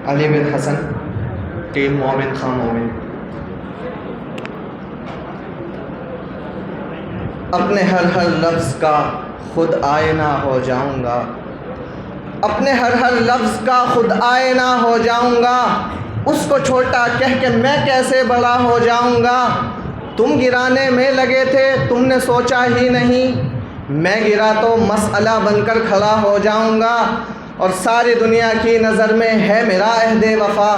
علی بن حسن، team مومن خان مومن۔ اپنے ہر لفظ کا خود آئینہ ہو جاؤں گا، اپنے ہر لفظ کا خود آئینہ ہو جاؤں گا، اس کو چھوٹا کہہ کے میں کیسے بڑا ہو جاؤں گا۔ تم گرانے میں لگے تھے، تم نے سوچا ہی نہیں، میں گرا تو مسئلہ بن کر کھڑا ہو جاؤں گا۔ اور ساری دنیا کی نظر میں ہے میرا عہد وفا،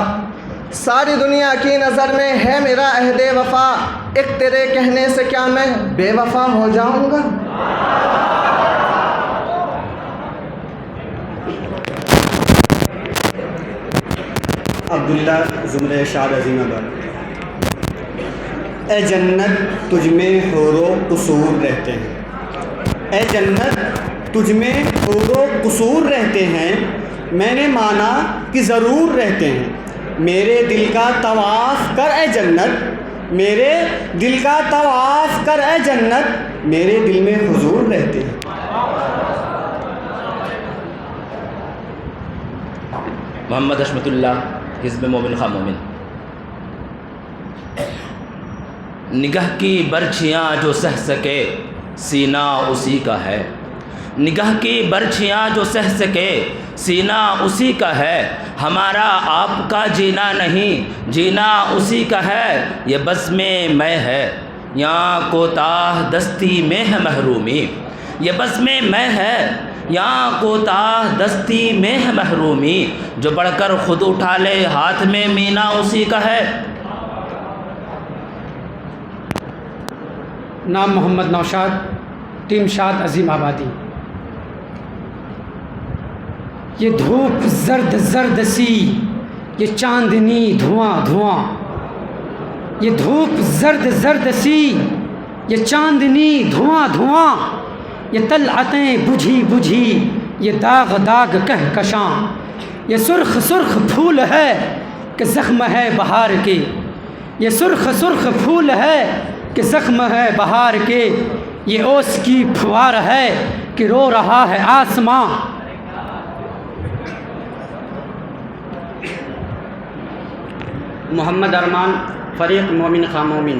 ساری دنیا کی نظر میں ہے میرا عہد وفا، ایک تیرے کہنے سے کیا میں بے وفا ہو جاؤں گا۔ عبداللہ زمرہ شاد عظیم آباد۔ اے جنت تجھ میں حور و قصور رہتے ہیں، اے جنت تجھ میں حور و قصور رہتے ہیں، میں نے مانا کہ ضرور رہتے ہیں، میرے دل کا طواف کر اے جنت، میرے دل کا طواف کر اے جنت، میرے دل میں حضور رہتے ہیں۔ محمد حشمت اللہ، حزب مومن خان مومن۔ نگاہ کی برچھیاں جو سہ سکے سینہ اسی کا ہے، نگاہ کی برچھیاں جو سہ سکے سینہ اسی کا ہے، ہمارا آپ کا جینا نہیں جینا اسی کا ہے، یہ بزم میں ہے یہاں کوتاہ دستی میں ہے محرومی، یہ بزم میں ہے یہاں کوتاہ دستی میں ہے محرومی، جو بڑھ کر خود اٹھا لے ہاتھ میں مینا اسی کا ہے۔ نام محمد نوشاد، ٹیم شاد عظیم آبادی۔ یہ دھوپ زرد زرد سی، یہ چاندنی دھواں دھواں، یہ دھوپ زرد زرد سی، یہ چاندنی دھواں دھواں، یہ طلعتیں بجھی بجھی، یہ داغ داغ کہکشاں، یہ سرخ سرخ پھول ہے کہ زخم ہے بہار کے، یہ سرخ سرخ پھول ہے کہ زخم ہے بہار کے، یہ اوس کی پھوار ہے کہ رو رہا ہے آسماں۔ محمد ارمان، فریق مومن خان مومن۔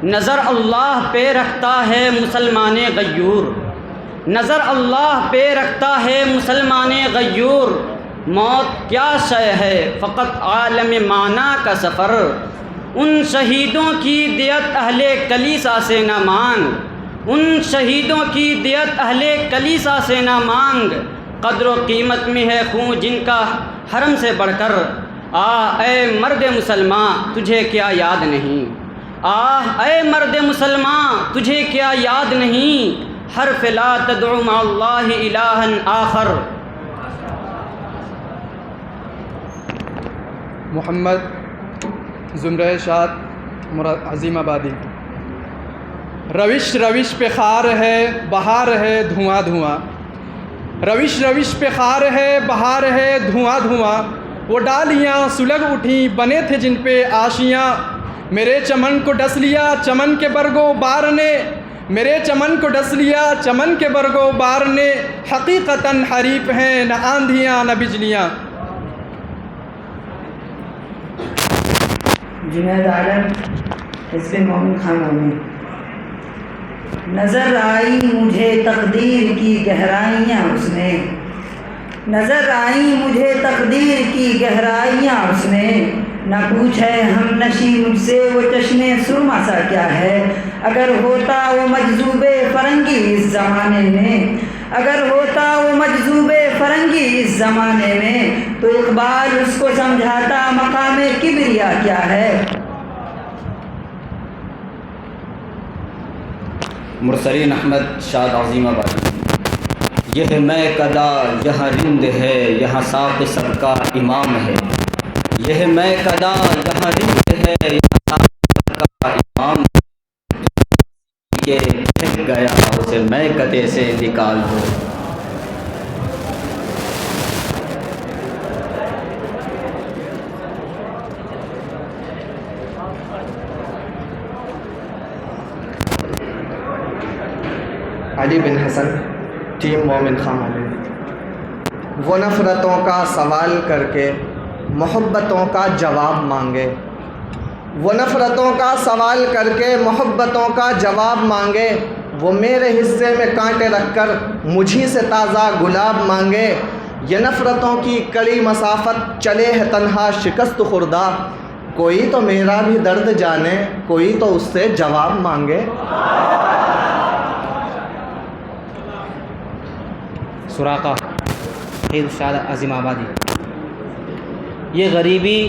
نظر اللہ پہ رکھتا ہے مسلمان غیور، نظر اللہ پہ رکھتا ہے مسلمان غیور، موت کیا شے ہے فقط عالم معنی کا سفر، ان شہیدوں کی دیت اہل کلیسا سے نہ مانگ، ان شہیدوں کی دیت اہل کلیسا سے نہ مانگ، قدر و قیمت میں ہے خون جن کا حرم سے بڑھ کر، اے مرد مسلمان تجھے کیا یاد نہیں، اے مرد مسلمان تجھے کیا یاد نہیں، حرف لا تدعو مع اللہ الہا آخر۔ محمد زمرہ شاد عظیم آبادی۔ روش روش پہ خار ہے بہار ہے دھواں دھواں، روش روش پہ خار ہے بہار ہے دھواں دھواں، وہ ڈالیاں سلگ اٹھیں بنے تھے جن پہ آشیاں، میرے چمن کو ڈس لیا چمن کے برگو بار نے، میرے چمن کو ڈس لیا چمن کے برگو بار نے، حقیقتاً حریف ہیں نہ آندھیاں نہ بجلیاں۔ جنید عالم، حزب مومن خان مومن۔ نظر آئی مجھے تقدیر کی گہرائیاں اس نے، نظر آئی مجھے تقدیر کی گہرائیاں اس نے، نہ پوچھے ہم نشی مجھ سے وہ چشم سرما سا کیا ہے، اگر ہوتا وہ مجذوب فرنگی اس زمانے میں، اگر ہوتا وہ مجذوب فرنگی اس زمانے میں، تو اقبال اس کو سمجھاتا مقام کبریا کیا ہے۔ مرسلین احمد شاد عظیم آبادی۔ یہ میں قدا یہاں رند ہے یہاں ساق سب کا امام ہے، یہ میں قدا یہاں رند ہے یہاں ساق سب کا امام کہ پھینک گیا اسے میں قدے سے نکال دو۔ علی بن حسن، ٹیم مومن خان مومن۔ وہ نفرتوں کا سوال کر کے محبتوں کا جواب مانگے، وہ نفرتوں کا سوال کر کے محبتوں کا جواب مانگے، وہ میرے حصے میں کانٹے رکھ کر مجھی سے تازہ گلاب مانگے، یہ نفرتوں کی کڑی مسافت چلے ہے تنہا شکست خوردہ، کوئی تو میرا بھی درد جانے، کوئی تو اس سے جواب مانگے۔ سراقہ ارشاد عظیم آبادی۔ یہ غریبی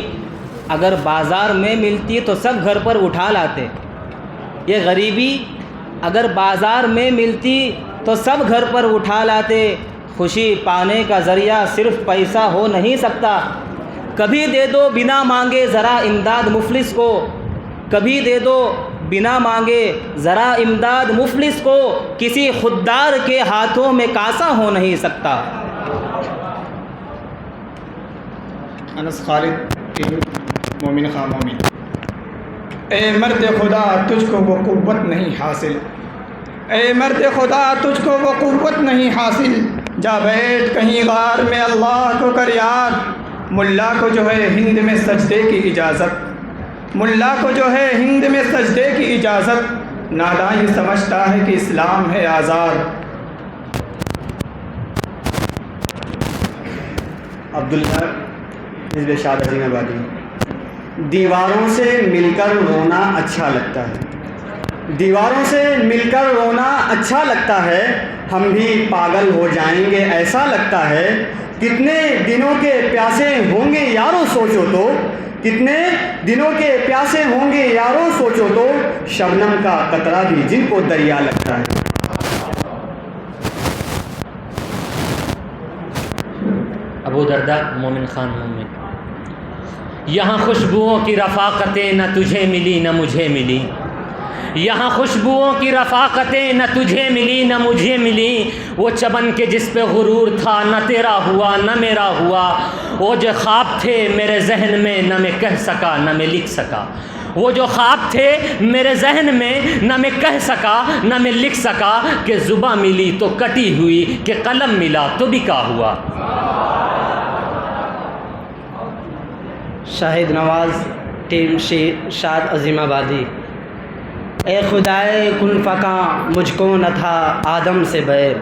اگر بازار میں ملتی تو سب گھر پر اٹھا لاتے، یہ غریبی اگر بازار میں ملتی تو سب گھر پر اٹھا لاتے، خوشی پانے کا ذریعہ صرف پیسہ ہو نہیں سکتا، کبھی دے دو بنا مانگے ذرا امداد مفلس کو، کبھی دے دو بنا مانگے ذرا امداد مفلس کو، کسی خوددار کے ہاتھوں میں کاسا ہو نہیں سکتا۔ انس خالد ٹیم مومن خواہ مومن۔ اے مرد خدا تجھ کو وہ قوت نہیں حاصل، اے مرد خدا تجھ کو وہ قوت نہیں حاصل، جا بیٹھ کہیں غار میں اللہ کو کر یاد، ملا کو جو ہے ہند میں سجدے کی اجازت، ملا کو جو ہے ہند میں سجدے کی اجازت، ناداں یہ سمجھتا ہے کہ اسلام ہے آزاد۔ عبداللہ حزب ارشاد عظیم آبادی۔ دیواروں سے مل کر رونا اچھا لگتا ہے، دیواروں سے مل کر رونا اچھا لگتا ہے، ہم بھی پاگل ہو جائیں گے ایسا لگتا ہے، کتنے دنوں کے پیاسے ہوں گے یارو سوچو تو، کتنے دنوں کے پیاسے ہوں گے یارو سوچو تو، شبنم کا قطرہ بھی جن کو دریا لگتا ہے۔ ابو درداء مومن خان مومن۔ یہاں خوشبوؤں کی رفاقتیں نہ تجھے ملی نہ مجھے ملی، یہاں خوشبوؤں کی رفاقتیں نہ تجھے ملی نہ مجھے ملی، وہ چمن کے جس پہ غرور تھا نہ تیرا ہوا نہ میرا ہوا، وہ جو خواب تھے میرے ذہن میں نہ میں کہہ سکا نہ میں لکھ سکا، وہ جو خواب تھے میرے ذہن میں نہ میں کہہ سکا نہ میں لکھ سکا، کہ زباں ملی تو کٹی ہوئی کہ قلم ملا تو بکا ہوا۔ شاہد نواز ٹیم شاد عظیم آبادی۔ اے خدائے کن فکاں مجھ کو نہ تھا آدم سے بیر،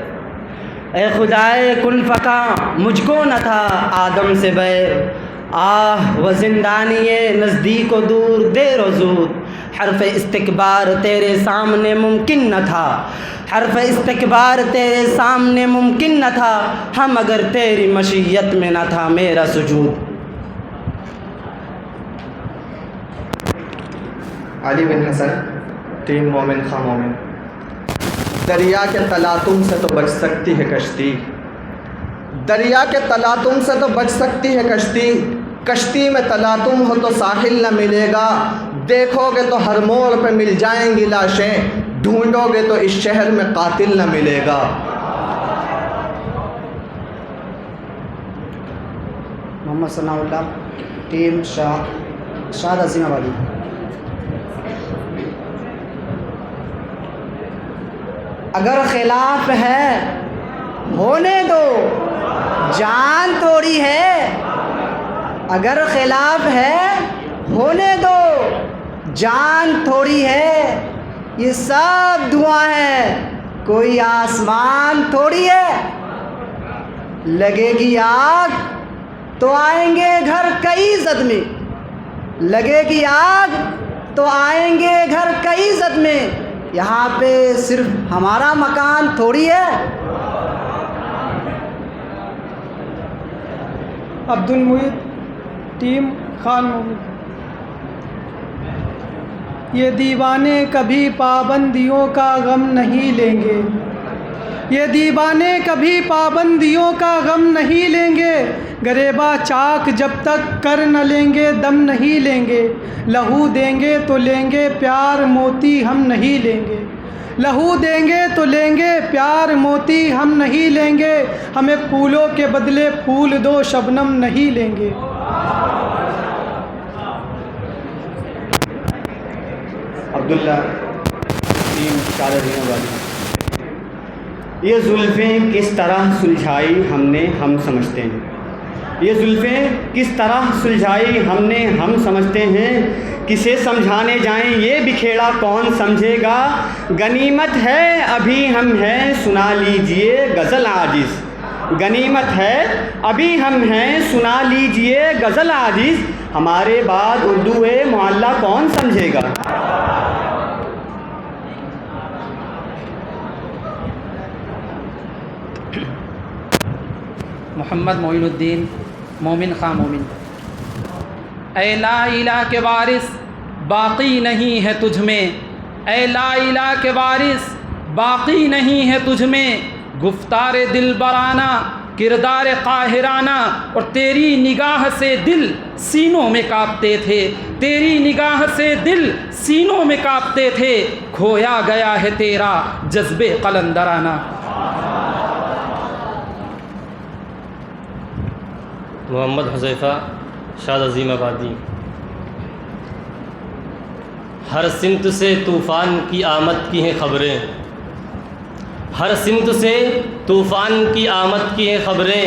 اے خدائے کن فکاں مجھ کو نہ تھا آدم سے بیر، آہ و زندانیے نزدیک و دور دیر و زود، حرف استکبار تیرے سامنے ممکن نہ تھا، حرف استکبار تیرے سامنے ممکن نہ تھا، ہم اگر تیری مشیت میں نہ تھا میرا سجود۔ علی بن حسن ٹیم مومن خواہ مومن۔ دریا کے تلاطم سے تو بچ سکتی ہے کشتی، دریا کے تلاطم سے تو بچ سکتی ہے کشتی، کشتی میں تلاطم ہو تو ساحل نہ ملے گا، دیکھو گے تو ہر موڑ پہ مل جائیں گی لاشیں، ڈھونڈو گے تو اس شہر میں قاتل نہ ملے گا۔ محمد ثناء اللہ ٹیم شاد عظیم آبادی۔ اگر خلاف ہے ہونے دو جان تھوڑی ہے، اگر خلاف ہے ہونے دو جان تھوڑی ہے، یہ سب دھواں ہے کوئی آسمان تھوڑی ہے، لگے گی آگ تو آئیں گے گھر کئی زد میں، لگے گی آگ تو آئیں گے گھر کئی زد میں، یہاں پہ صرف ہمارا مکان تھوڑی ہے۔ عبد المعید ٹیم خان مومن۔ یہ دیوانے کبھی پابندیوں کا غم نہیں لیں گے، یہ دیوانے کبھی پابندیوں کا غم نہیں لیں گے، گریباں چاک جب تک کر نہ لیں گے دم نہیں لیں گے، لہو دیں گے تو لیں گے پیار موتی ہم نہیں لیں گے، لہو دیں گے تو لیں گے پیار موتی ہم نہیں لیں گے، ہمیں پھولوں کے بدلے پھول دو شبنم نہیں لیں گے۔ عبداللہ ٹیم شاد عظیم آبادی۔ یہ زلفیں کس طرح سلجھائی ہم نے ہم سمجھتے ہیں، یہ زلفیں کس طرح سلجھائی ہم سمجھتے ہیں، کسے سمجھانے جائیں یہ بکھیڑا کون سمجھے گا، غنیمت ہے ابھی ہم ہیں سنا لیجئے غزل عاجز، غنیمت ہے ابھی ہم ہیں سنا لیجئے غزل عاجز، ہمارے بعد اردو معلیٰ کون سمجھے گا۔ محمد معین الدین مومن خاں مومن۔ اے لا الہ کے وارث باقی نہیں ہے تجھ میں، اے لا الہ کے وارث باقی نہیں ہے تجھ میں، گفتار دل برانہ کردار قاہرانہ، اور تیری نگاہ سے دل سینوں میں کانپتے تھے، تیری نگاہ سے دل سینوں میں کانپتے تھے، کھویا گیا ہے تیرا جذبے قلندرانہ۔ محمد حذیفہ شاد عظیم آبادی۔ ہر سمت سے طوفان کی آمد کی ہیں خبریں، ہر سمت سے طوفان کی آمد کی ہیں خبریں،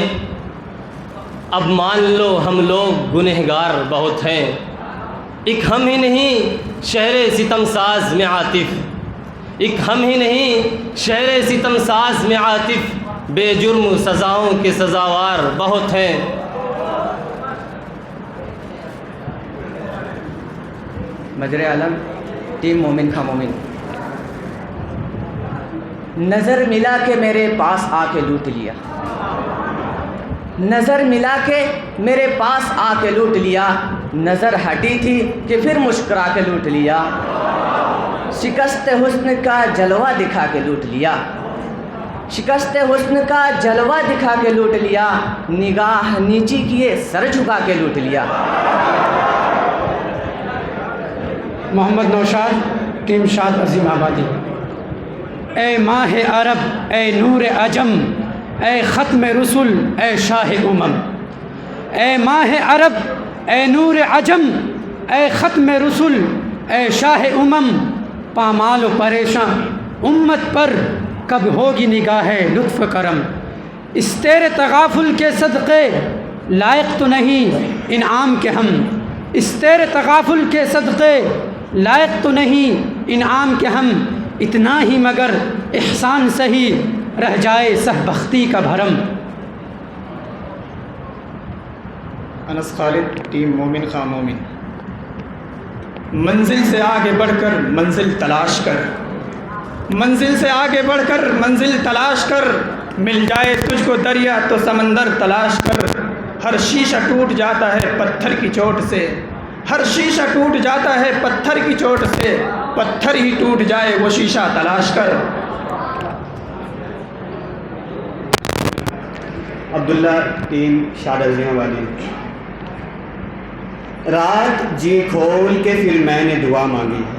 اب مان لو ہم لوگ گنہگار بہت ہیں، ایک ہم ہی نہیں شہر ستم ساز میں عاطف، ایک ہم ہی نہیں شہر ستم ساز میں عاطف، بے جرم سزاؤں کے سزاوار بہت ہیں۔ مجر علم ٹیم مومن خاں مومن۔ نظر ملا کے میرے پاس آ کے لوٹ لیا، نظر ملا کے میرے پاس آ کے لوٹ لیا، نظر ہٹی تھی کہ پھر مسکرا کے لوٹ لیا، شکست حسن کا جلوہ دکھا کے لوٹ لیا، شکست حسن کا جلوہ دکھا کے لوٹ لیا، نگاہ نیچی کیے سر جھکا کے لوٹ لیا۔ محمد نوشاد ٹیم شاد عظیم آبادی۔ اے ماہ عرب اے نور عجم اے ختم رسل اے شاہ امم، اے ماہ عرب اے نور عجم اے ختم رسل اے شاہ امم، پامال و پریشاں امت پر کب ہوگی نگاہ لطف کرم، اس تیرے تغافل کے صدقے لائق تو نہیں انعام کے ہم، اس تیرے تغافل کے صدقے لائق تو نہیں انعام کے ہم، اتنا ہی مگر احسان سہی رہ جائے سہ بختی کا بھرم۔ انس خالد ٹیم مومن خاں مومن۔ منزل سے آگے بڑھ کر منزل تلاش کر، منزل سے آگے بڑھ کر منزل تلاش کر، مل جائے تجھ کو دریا تو سمندر تلاش کر، ہر شیشہ ٹوٹ جاتا ہے پتھر کی چوٹ سے، ہر شیشہ ٹوٹ جاتا ہے پتھر کی چوٹ سے، پتھر ہی ٹوٹ جائے وہ شیشہ تلاش کر۔ عبداللہ ٹیم شاد عظیم والی۔ رات جی کھول کے پھر میں نے دعا مانگی ہے،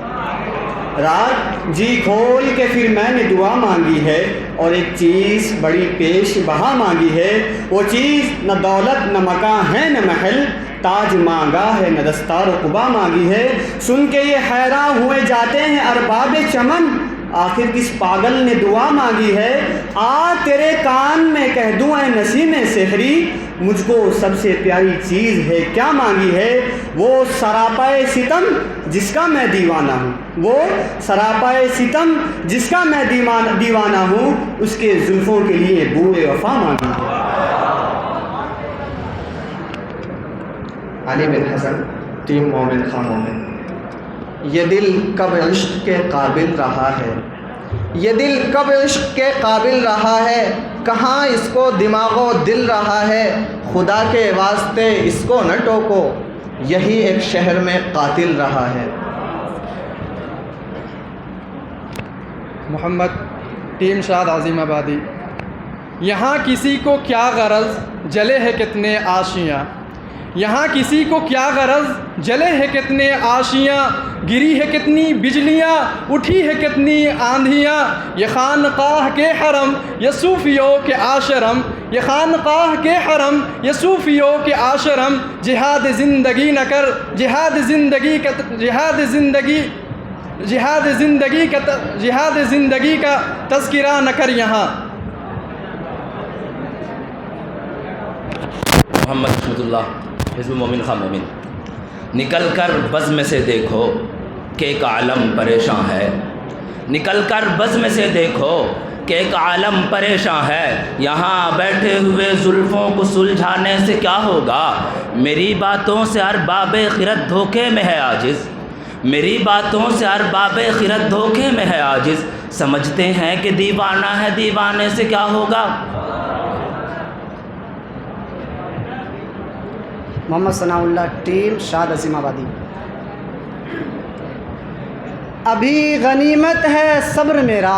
رات جی کھول کے پھر میں نے دعا مانگی ہے، اور ایک چیز بڑی پیش بہا مانگی ہے، وہ چیز نہ دولت نہ مکان ہے نہ محل، تاج مانگا ہے نہ دستار و قبا مانگی ہے، سن کے یہ حیران ہوئے جاتے ہیں ارباب چمن، آخر کس پاگل نے دعا مانگی ہے، آ تیرے کان میں کہہ دوں اے نسیم سحری، مجھ کو سب سے پیاری چیز ہے کیا مانگی ہے، وہ سراپائے ستم جس کا میں دیوانہ ہوں، وہ سراپائے ستم جس کا میں دیوانہ ہوں، اس کے زلفوں کے لیے بوئے وفا مانگی ہے۔ علی بن حسن ٹیم مومن خاں مومن۔ یہ دل کب عشق کے قابل رہا ہے، یہ دل کب عشق کے قابل رہا ہے، کہاں اس کو دماغ و دل رہا ہے، خدا کے واسطے اس کو نہ ٹوکو، یہی ایک شہر میں قاتل رہا ہے۔ محمد ٹیم شاد عظیم آبادی۔ یہاں کسی کو کیا غرض جلے ہے کتنے آشیاں، یہاں کسی کو کیا غرض جلے ہے کتنے آشیاں، گری ہے کتنی بجلیاں اٹھی ہے کتنی آندھیاں، یہ خانقاہ کے حرم یہ صوفیوں کے آشرم، یہ خانقاہ کے حرم یہ صوفیوں کے آشرم، جہاد زندگی نہ کر جہاد زندگی کا جہاد زندگی کا تذکرہ نہ کر یہاں۔ محمد رحمۃ اللہ، حزب مومن خواہ مومن۔ نکل کر بزم سے دیکھو کہ ایک عالم پریشان ہے، نکل کر بزم سے دیکھو کہ ایک عالم پریشان ہے، یہاں بیٹھے ہوئے زلفوں کو سلجھانے سے کیا ہوگا، میری باتوں سے ارباب خرد دھوکے میں ہے عاجز، میری باتوں سے ارباب خرد دھوکے میں ہے عاجز، سمجھتے ہیں کہ دیوانہ ہے، دیوانے سے کیا ہوگا۔ محمد ثناء اللہ، ٹیم شاد عظیم آبادی۔ ابھی غنیمت ہے صبر میرا،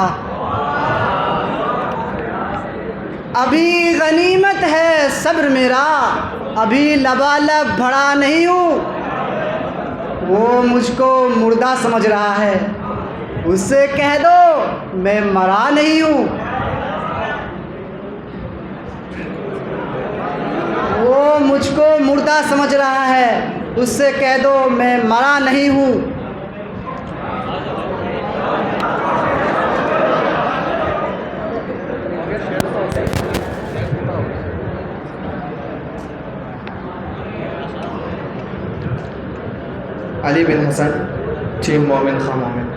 ابھی غنیمت ہے صبر میرا، ابھی لبالب بھرا نہیں ہوں، وہ مجھ کو مردہ سمجھ رہا ہے، اس سے کہہ دو میں مرا نہیں ہوں، وہ مجھ کو مردہ سمجھ رہا ہے، اس سے کہہ دو میں مرا نہیں ہوں۔ علی بن حسن، ٹیم مومن خواہ مومن۔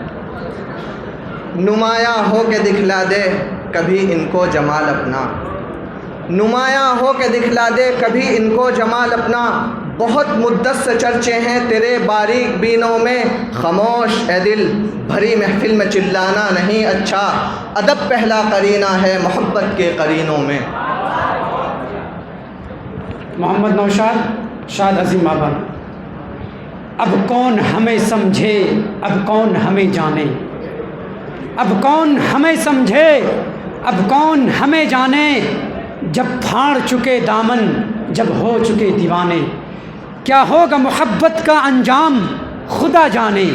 نمایاں ہو کے دکھلا دے کبھی ان کو جمال اپنا، نمایاں ہو کے دکھلا دے کبھی ان کو جمال اپنا، بہت مدت سے چرچے ہیں تیرے باریک بینوں میں، خاموش اے دل بھری محفل میں چلانا نہیں اچھا، ادب پہلا قرینہ ہے محبت کے قرینوں میں۔ محمد نوشاد، شاد عظیم آباد۔ اب کون ہمیں سمجھے، اب کون ہمیں جانے، اب کون ہمیں سمجھے، اب کون ہمیں جانے، جب پھاڑ چکے دامن، جب ہو چکے دیوانے، کیا ہوگا محبت کا انجام خدا جانے،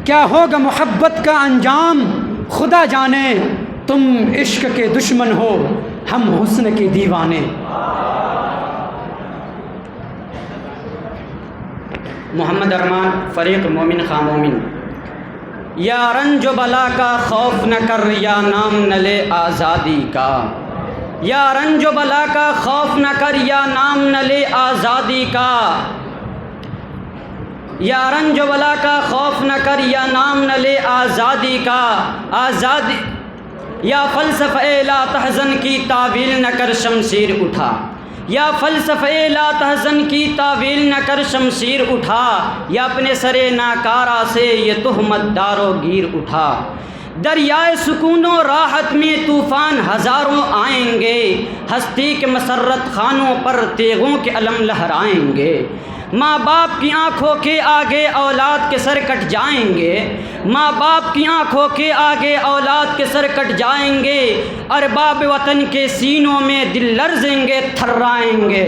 کیا ہوگا محبت کا انجام خدا جانے، تم عشق کے دشمن ہو ہم حسن کے دیوانے۔ محمد ارمان، فریق مومن خواہ مومن۔ یا رنج و بلا کا خوف نہ کر، یا نام نہ لے آزادی کا، یا رنج و بلا کا خوف نہ کر، یا نام نہ لے آزادی کا، یا رنج و بلا کا خوف نہ کر، یا نام نہ لے آزادی کا، آزادی یا فلسفہ لا تحزن کی تعویل نہ کر شمشیر اٹھا، یا فلسفہ لا تحزن کی تعویل نہ کر شمشیر اٹھا، یا اپنے سرے ناکارہ سے یہ تہمت دارو گیر اٹھا، دریائے سکون و راحت میں طوفان ہزاروں آئیں گے، ہستی کے مسرت خانوں پر تیغوں کے علم لہرائیں گے، ماں باپ کی آنکھوں کے آگے اولاد کے سر کٹ جائیں گے، ماں باپ کی آنکھوں کے آگے اولاد کے سر کٹ جائیں گے، ارباب وطن کے سینوں میں دل لرزیں گے، تھرائیں گے۔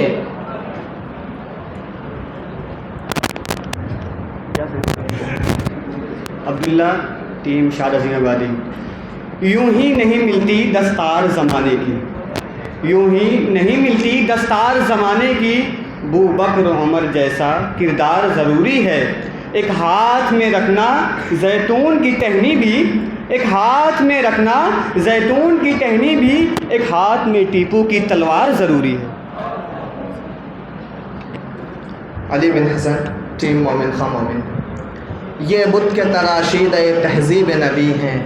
عبداللہ، ٹیم شاد عظیم آبادی۔ یوں ہی نہیں ملتی دستار زمانے کی، یوں ہی نہیں ملتی دستار زمانے کی، بو بکر عمر جیسا کردار ضروری ہے، ایک ہاتھ میں رکھنا زیتون کی ٹہنی بھی، ایک ہاتھ میں رکھنا زیتون کی ٹہنی بھی، ایک ہاتھ میں ٹیپو کی تلوار ضروری ہے۔ علی بن حسن، ٹیم مومن خواہ مومن۔ یہ بت کے تراشیدہ تہذیب نبی ہیں،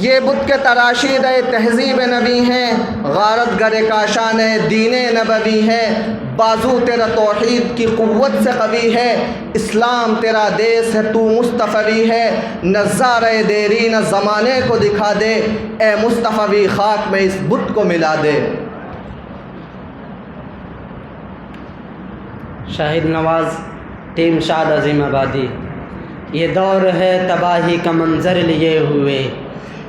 یہ بت کے تراشیدہ تہذیب نبی ہیں، غارت گر کاشان دین نبوی ہے، بازو تیرا توحید کی قوت سے قوی ہے، اسلام تیرا دیس ہے تو مصطفی ہے، نظارہ دیرین زمانے کو دکھا دے، اے مصطفی خاک میں اس بت کو ملا دے۔ شاہد نواز، ٹیم شاد عظیم آبادی۔ یہ دور ہے تباہی کا منظر لیے ہوئے،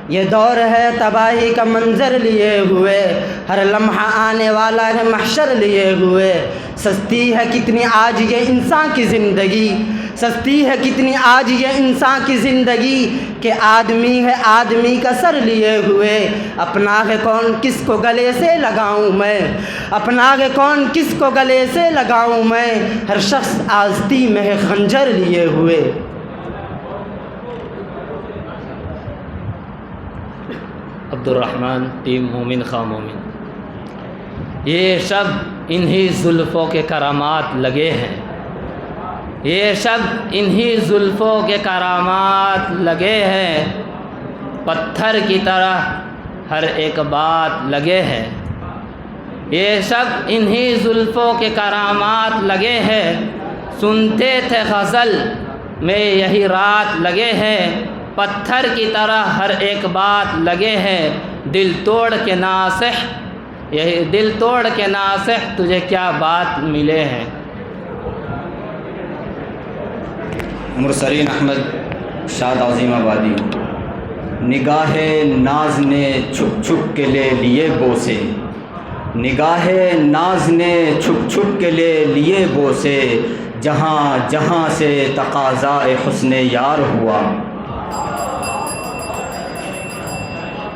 یہ دور ہے تباہی کا منظر لیے ہوئے، ہر لمحہ آنے والا ہے محشر لیے ہوئے، سستی ہے کتنی آج یہ انسان کی زندگی، سستی ہے کتنی آج یہ انسان کی زندگی، کہ آدمی ہے آدمی کا سر لیے ہوئے، اپنا ہے کون کس کو گلے سے لگاؤں میں، اپنا ہے کون کس کو گلے سے لگاؤں میں، ہر شخص آستی میں ہے خنجر لیے ہوئے۔ عبد الرحمن، ٹیم مومن خواہ مومن۔ یہ شب انہی زلفوں کے کرامات لگے ہیں، یہ شب انہی زلفوں کے کرامات لگے ہیں، پتھر کی طرح ہر ایک بات لگے ہیں، یہ شب انہی زلفوں کے کرامات لگے ہیں، سنتے تھے غزل میں یہی رات لگے ہیں، پتھر کی طرح ہر ایک بات لگے ہیں، دل توڑ کے ناصح یہی دل توڑ کے ناصح تجھے کیا بات ملے ہیں۔ مرسلین احمد شاد عظیم آبادی۔ نگاہ ناز نے چھپ چھپ کے لے لیے بوسے، نگاہ ناز نے چھپ چھپ کے لے لیے بوسے، جہاں جہاں سے تقاضائے حسن یار ہوا،